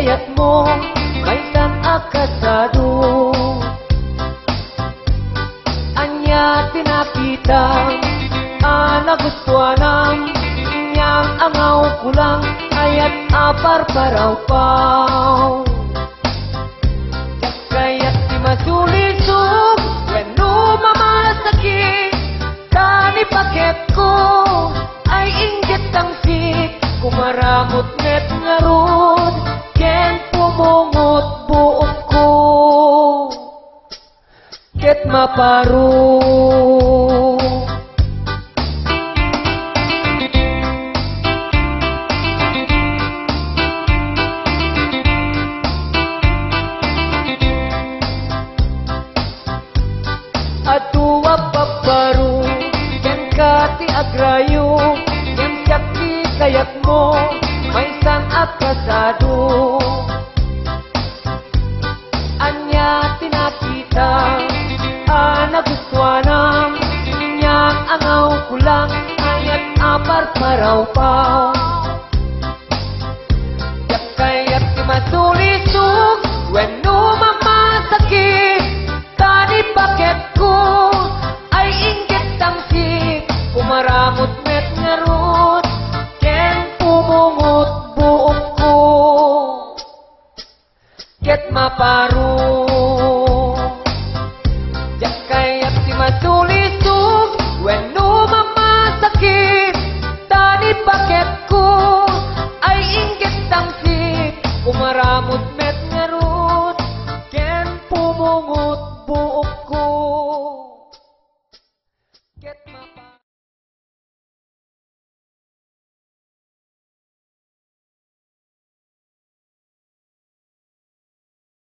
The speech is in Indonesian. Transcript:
kayat mo maysan akasado. Anya pinakita nagustuhanam inyang angaw kulang ayat apar paraw-paw. Kaya't di masulisog weno mamasakit tani paket ko ay inggit ang sik kumaramot net ngarod ken pumungot buok ko ket maparo. Atua paparu ken kati agrayo ken sakti kayat mo maysan akasado. Anya tinakita nagustuhanam inyang angaw kulang ayat apar paraw-paw. Kaya't di masulisog weno mamasakit tani paket ko ay inggit ang sik kumaramot met ngarot ken pumungot buok ko ket maparo. Kaya't di masulisog weno mamasakit tani paket ko ay inggit ang sik kumaramot met ngarot ken pumungot buok ko ket